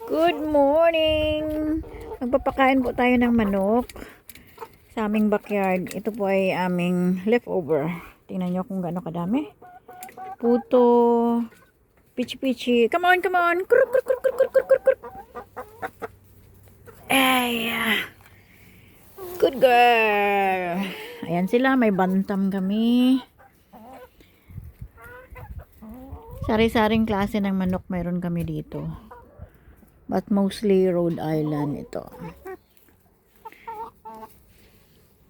Good morning! Magpapakain po tayo ng manok sa aming backyard. Ito po ay aming leftover. Tingnan nyo kung gaano kadami. Puto, pichi-pichi. Come on, come on! Kruk, kruk, kruk, kruk, kruk, kruk, kruk. Ay, good girl! Ayan sila, may bantam kami. Sari-saring klase ng manok mayroon kami dito. But mostly Rhode Island ito.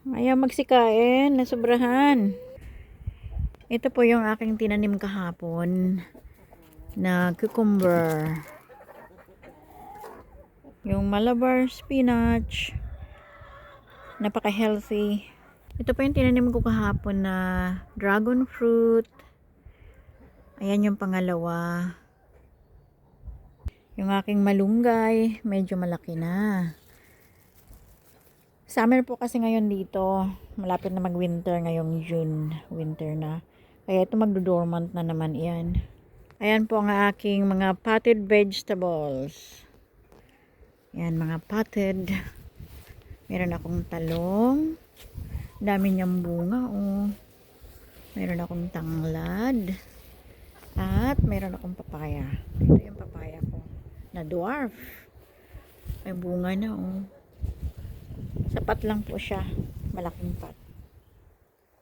Ayaw magsikain, nasobrahan. Ito po yung aking tinanim kahapon na cucumber. Yung Malabar spinach. Napaka-healthy. Ito po yung tinanim ko kahapon na dragon fruit. Ayan yung pangalawa. Yung aking malunggay, medyo malaki na. Summer po kasi ngayon dito. Malapit na mag-winter ngayong June. Winter na. Kaya ito magdo-dormant na naman yan. Ayan po ang aking mga potted vegetables. Ayan, mga potted. Meron akong talong. Dami niyang bunga, oh. Meron akong tanglad. At meron akong papaya. Ito yung papaya ko na dwarf. May bunga na, oh. Sapat lang po siya. Malaking pot.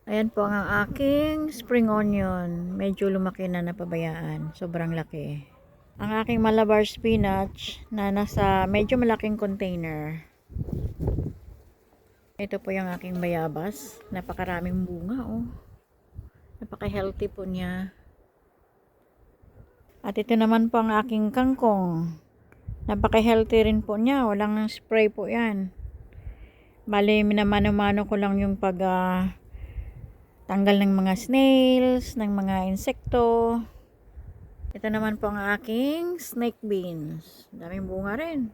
Ayan po ang aking spring onion. Medyo lumaki na, napabayaan. Sobrang laki. Ang aking Malabar spinach na nasa medyo malaking container. Ito po yung aking bayabas. Napakaraming bunga, oh. Napaka-healthy po niya. At ito naman po ang aking kangkong. Napaka-healthy rin po niya. Walang spray po yan. Bale, minamano-mano ko lang yung tanggal ng mga snails, ng mga insekto. Ito naman po ang aking snake beans. Daming bunga rin.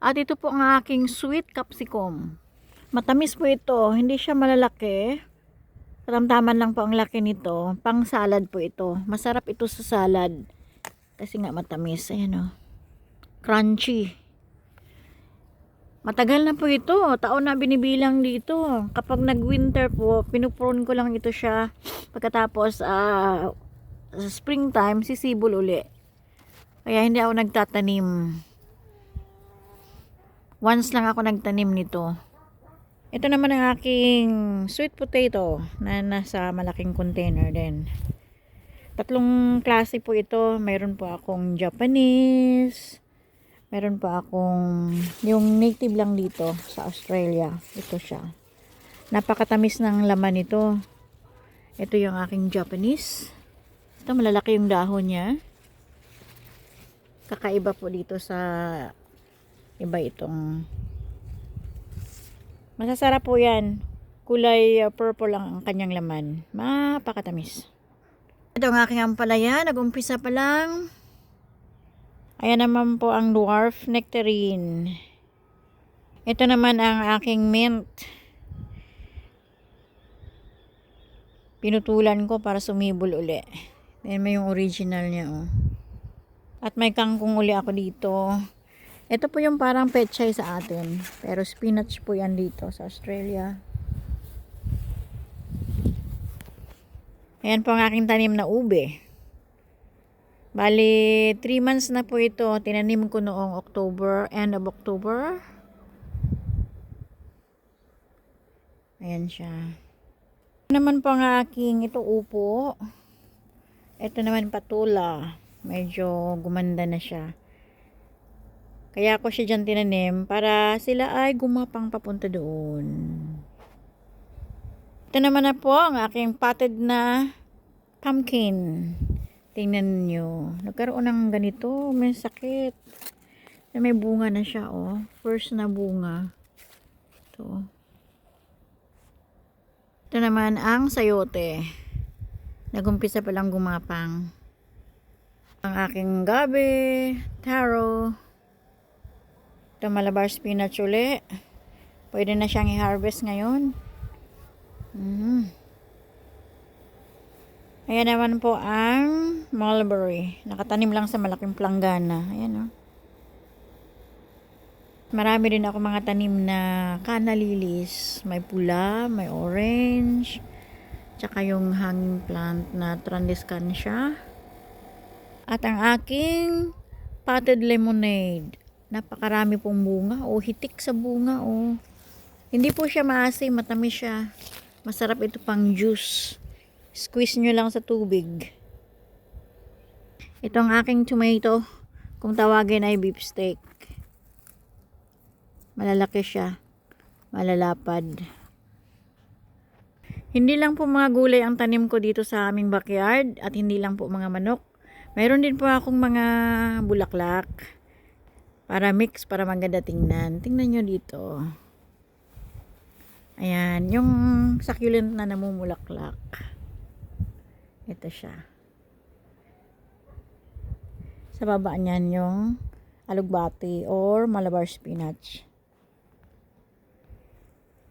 At ito po ang aking sweet capsicum. Matamis po ito. Hindi siya malalaki. Katamtaman lang po ang laki nito. Pang salad po ito. Masarap ito sa salad. Kasi nga matamis. Ayan, oh. Crunchy. Matagal na po ito. Taon na binibilang dito. Kapag nag-winter po, pinuprune ko lang ito siya. Pagkatapos, sa springtime, sisibol uli. Kaya hindi ako nagtatanim. Once lang ako nagtanim nito. Ito naman ang aking sweet potato na nasa malaking container din. Tatlong klase po ito. Mayroon po akong Japanese. Meron pa akong yung native lang dito sa Australia. Ito siya. Napakatamis ng laman nito. Ito yung aking Japanese. Ito malalaki yung dahon niya. Kakaiba po dito sa iba itong. Masasarap po yan. Kulay purple lang ang kanyang laman. Mapakatamis. Ito ang aking ampalaya. Nag-umpisa pa lang. Ayan naman po ang dwarf nectarine. Ito naman ang aking mint. Pinutulan ko para sumibol uli. Ayan may yung original niya, oh. At may kangkong uli ako dito. Ito po yung parang pechay sa atin. Pero spinach po yan dito sa Australia. Ayan po ang aking tanim na ube. Bali, 3 months na po ito. Tinanim ko noong October, end of October. Ayan siya. Ito naman po ang aking, ito upo. Ito naman patula. Medyo gumanda na siya. Kaya ako siya dyan tinanim para sila ay gumapang papunta doon. Ito naman na po ang aking potted na pumpkin. Tingnan nyo. Nagkaroon ng ganito. May sakit. May bunga na siya, oh. First na bunga. Ito. Ito naman ang sayote. Nagumpisa pa lang gumapang. Ang aking gabi, taro. Ito Malabar spinach uli. Pwede na siyang i-harvest ngayon. Ayan naman po ang mulberry. Nakatanim lang sa malaking planggana. Ayan, oh. Marami din ako mga tanim na canna lilies. May pula, may orange, tsaka yung hanging plant na Tradescantia. At ang aking potted lemonade. Napakarami pong bunga. O, hitik sa bunga. O. Hindi po siya maasim, matamis siya. Masarap ito pang juice. Squeeze nyo lang sa tubig. Ito ang aking tomato. Kung tawagin ay beefsteak. Malalaki siya. Malalapad. Hindi lang po mga gulay ang tanim ko dito sa aming backyard. At hindi lang po mga manok. Mayroon din po akong mga bulaklak. Para mix, para maganda tingnan. Tingnan nyo dito. Ayan. Yung succulent na namumulaklak. Ito siya. Sa baba niyan yung alugbati or malabar spinach.